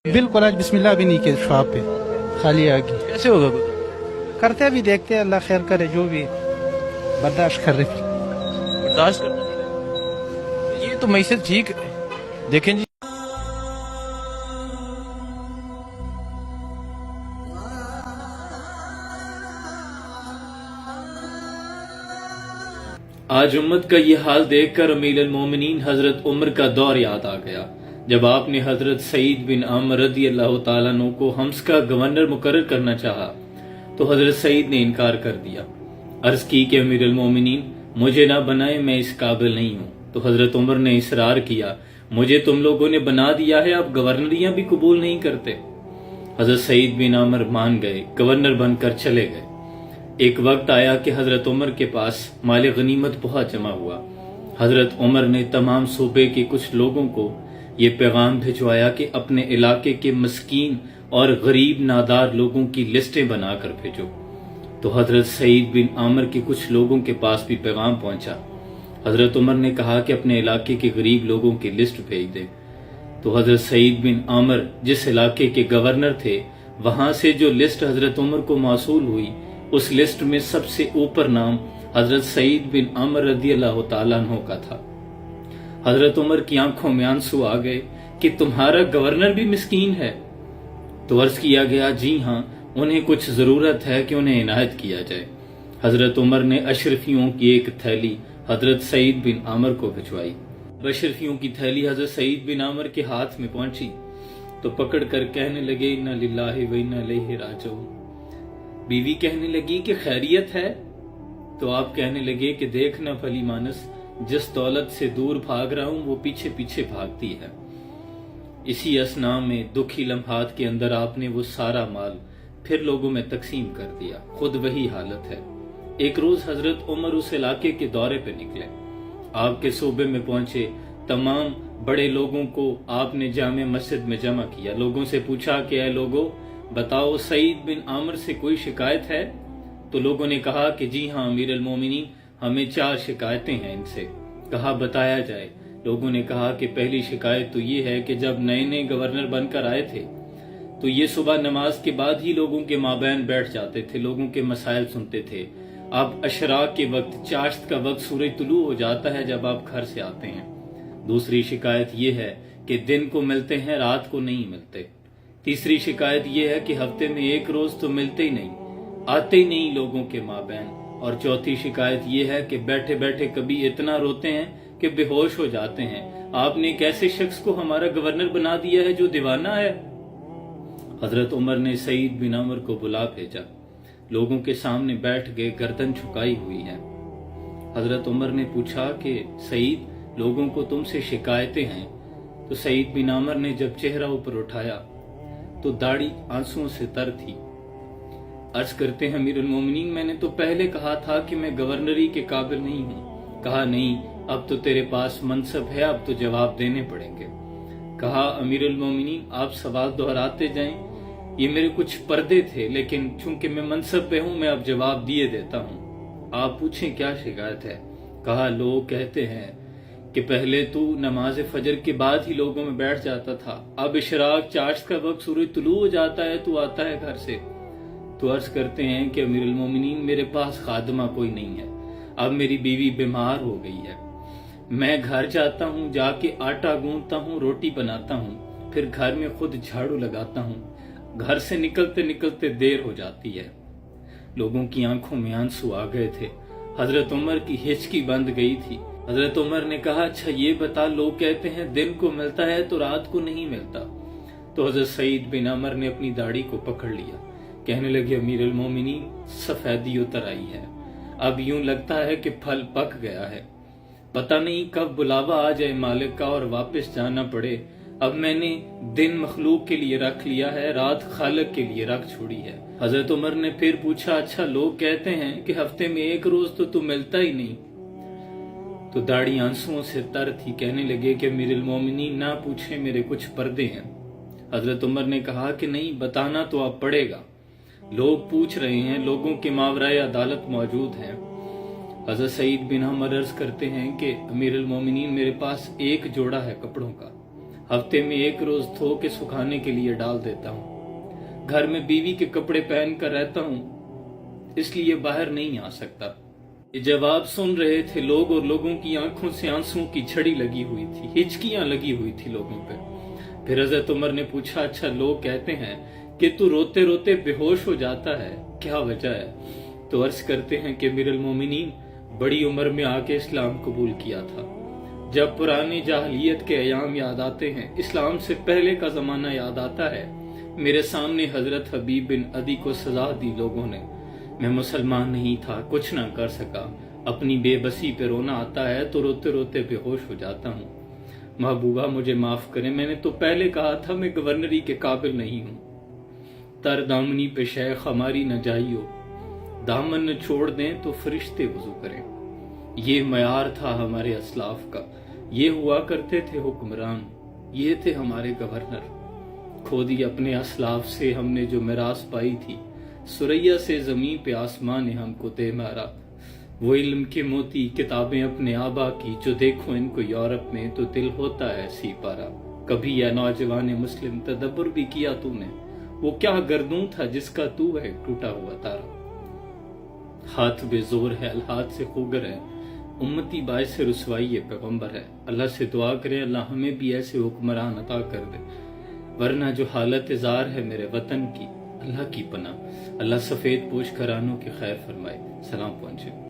बिल्कुल आज बिस्मिल्लाह भी नहीं किया शॉप पे, खाली आ गई। कैसे होगा? करते अभी देखते हैं, अल्लाह खैर करे, जो भी बर्दाश्त कर रहे। बर्दाश्त करना पड़ेगा। ये तो मैसेज ठीक है। देखें जी, आज उम्मत का ये हाल देखकर अमीरुल मोमिनीन हजरत उमर का दौर याद आ गया, जब आपने हजरत सईद बिन आमर रदी अल्लाह तआला अन्हु को हम्स का गवर्नर मुकर्रर करना चाहा तो हजरत सईद ने इनकार कर दिया। अर्ज की कि अमीरुल मोमिनीन मुझे ना बनाए, मैं इस काबिल नहीं हूँ। तो हजरत उमर ने इसरार किया, मुझे तुम लोगों ने बना दिया है, अब गवर्नरियां भी कबूल नहीं करते। हजरत सईद बिन आमर मान गए, गवर्नर बनकर चले गए। एक वक्त आया कि हजरत उमर के पास माल गनीमत बहुत जमा हुआ। हजरत उमर ने तमाम सूबे के कुछ लोगों को ये पैगाम भिजवाया कि अपने इलाके के मस्कीन और गरीब नादार लोगों की लिस्टें बनाकर भेजो। तो हजरत सईद बिन आमर के कुछ लोगों के पास भी पैगाम पहुंचा। हजरत उमर ने कहा कि अपने इलाके के गरीब लोगों की लिस्ट भेज दे। तो हजरत सईद बिन आमर जिस इलाके के गवर्नर थे, वहां से जो लिस्ट हजरत उमर को मौसूल हुई, उस लिस्ट में सबसे ऊपर नाम हजरत सईद बिन आमर रदी अल्लाह तआला अन्हु का था। हजरत उमर की आंखों में आंसू आ गए कि तुम्हारा गवर्नर भी मिस्कीन है। तो अर्ज किया गया, जी हाँ, उन्हें कुछ जरूरत है कि उन्हें इनायत किया जाए। हजरत उमर ने अशरफियों की एक थैली हजरत सईद बिन आमर को भिजवाई। अशरफियों की थैली हजरत सईद बिन आमर के हाथ में पहुंची तो पकड़ कर कहने लगे, इन्ना लिल्लाहि व इन्ना इलैहि राजिऊन। बीवी कहने लगी कि खैरियत है? तो आप कहने लगे कि देखना भली मानस, जिस दौलत से दूर भाग रहा हूं वो पीछे पीछे भागती है। इसी असना में दुखी लम्हात के अंदर आपने वो सारा माल फिर लोगों में तकसीम कर दिया। खुद वही हालत है। एक रोज हजरत उमर उस इलाके के दौरे पे निकले। आपके सूबे में पहुंचे, तमाम बड़े लोगों को आपने जामे मस्जिद में जमा किया। लोगों से पूछा कि ऐ लोगों, बताओ सईद बिन आमर से कोई शिकायत है? तो लोगों ने कहा कि जी हाँ अमीरुल मोमिनीन, हमें 4 शिकायतें हैं इनसे। कहा बताया जाए। लोगों ने कहा कि पहली शिकायत तो ये है कि जब नए नए गवर्नर बनकर आए थे तो ये सुबह नमाज के बाद ही लोगों के माबैन बैठ जाते थे, लोगों के मसाइल सुनते थे। अब अशराक के वक्त, चाश्त का वक्त, सूरज तुलू हो जाता है जब आप घर से आते हैं। दूसरी शिकायत ये है कि दिन को मिलते हैं, रात को नहीं मिलते। तीसरी शिकायत ये है कि हफ्ते में एक रोज तो मिलते ही नहीं, आते ही नहीं लोगों के माबैन। और चौथी शिकायत ये है कि बैठे बैठे कभी इतना रोते हैं कि बेहोश हो जाते हैं। आपने एक ऐसे शख्स को हमारा गवर्नर बना दिया है जो दीवाना है। हजरत उमर ने सईद बिन आमर को बुला भेजा। लोगों के सामने बैठ गए, गर्दन झुकाई हुई है। हजरत उमर ने पूछा कि सईद, लोगों को तुमसे शिकायतें हैं। तो सईद बिन आमर ने जब चेहरा ऊपर उठाया तो दाढ़ी आंसुओं से तर थी। अर्ज करते हैं, अमीरुल मोमिनीन, मैंने तो पहले कहा था कि मैं गवर्नरी के काबिल नहीं हूँ। कहा नहीं, अब तो तेरे पास मनसब है, अब तो जवाब देने पड़ेंगे। कहा अमीरुल मोमिनीन, आप सवाल दोहराते जाएं, ये मेरे कुछ पर्दे थे, लेकिन चूंकि मैं मनसब पे हूँ, मैं अब जवाब दिए देता हूँ। आप पूछें क्या शिकायत है? कहा लोग कहते हैं कि पहले तू नमाज फजर के बाद ही लोगों में बैठ जाता था, अब इशराक चाश्त का वक्त, सूरज तुलू हो जाता है, तू आता है घर से। तो अर्ज करते हैं कि अमीरुल मोमिनीन, मेरे पास खादमा कोई नहीं है, अब मेरी बीवी बीमार हो गई है। मैं घर जाता हूँ, जाके आटा गूंथता हूँ, रोटी बनाता हूँ, फिर घर में खुद झाड़ू लगाता हूँ। घर से निकलते निकलते देर हो जाती है। लोगों की आंखों में आंसू आ गए थे। हजरत उमर की हिचकी बंद गई थी। हजरत उमर ने कहा, अच्छा ये बता, लोग कहते हैं दिन को मिलता है तो रात को नहीं मिलता। तो हजरत सईद बिन आमर ने अपनी दाढ़ी को पकड़ लिया। कहने लगे, अमीरुल मोमिनीन, सफेदी उतर आई है, अब यूं लगता है कि फल पक गया है। पता नहीं कब बुलावा आ जाए मालिक का और वापस जाना पड़े। अब मैंने दिन मखलूक के लिए रख लिया है, रात खालिक के लिए रख छोड़ी है। हजरत उमर ने फिर पूछा, अच्छा लोग कहते हैं कि हफ्ते में एक रोज तो तू मिलता ही नहीं। तो दाढ़ी आंसुओं से तर थी। कहने लगे कि अमीरुल मोमिनीन, ना पूछे, मेरे कुछ पर्दे हैं। हजरत उमर ने कहा कि नहीं, बताना तो अब पड़ेगा, लोग पूछ रहे हैं, लोगों के मावराए अदालत मौजूद हैं। हजरत सईद बिन आमर अर्ज करते हैं कि अमीरुल मोमिनीन, मेरे पास एक जोड़ा है कपड़ों का, ہفتے میں 1 روز دھو کے سکھانے کے لیے ڈال دیتا ہوں۔ گھر میں بیوی کے کپڑے پہن کر رہتا ہوں، اس لیے باہر نہیں آ سکتا۔ یہ جواب سن رہے تھے لوگ اور لوگوں کی آنکھوں سے آنسوں کی جھڑی لگی ہوئی تھی، ہچکیاں لگی ہوئی تھی لوگوں پہ۔ پھر حضرت عمر نے پوچھا، اچھا لوگ کہتے ہیں کہ تو روتے روتے بے ہوش ہو جاتا ہے، کیا وجہ ہے؟ تو عرض کرتے ہیں کہ امیر المومنین بڑی عمر میں آ کے اسلام قبول کیا تھا۔ جب پرانی جاہلیت کے ایام یاد آتے ہیں، اسلام سے پہلے کا زمانہ یاد آتا ہے، میرے سامنے حضرت حبیب بن عدی کو سزا دی لوگوں نے، میں مسلمان نہیں تھا، کچھ نہ کر سکا، اپنی بے بسی پہ رونا آتا ہے تو روتے روتے بے ہوش ہو جاتا ہوں۔ محبوبہ مجھے معاف کریں، میں نے تو پہلے کہا تھا میں گورنری کے قابل نہیں ہوں۔ تر دامنی پہ شیخ ہماری نہ جائیو، دامن نہ چھوڑ دیں تو فرشتے وضو کریں۔ یہ معیار تھا ہمارے اسلاف کا، یہ ہوا کرتے تھے حکمران، یہ تھے ہمارے گورنر۔ کھودی اپنے اسلاف سے ہم نے جو میراث پائی تھی، سریا سے زمین پہ آسمان نے ہم کو دے مارا۔ وہ علم کے موتی کتابیں اپنے آبا کی، جو دیکھو ان کو یورپ میں تو دل ہوتا ہے سی پارا۔ کبھی یا نوجوان مسلم تدبر بھی کیا تو نے، وہ کیا گردوں تھا جس کا تو ہے ٹوٹا ہوا تارا۔ ہاتھ بے زور ہے الہاتھ سے خوگر ہے، امتی باعث رسوائی پیغمبر ہے۔ اللہ سے دعا کریں اللہ ہمیں بھی ایسے حکمران عطا کر دے، ورنہ جو حالت زار ہے میرے وطن کی، اللہ کی پناہ، اللہ سفید پوش گھرانوں کی خیر فرمائے۔ سلام پہنچے۔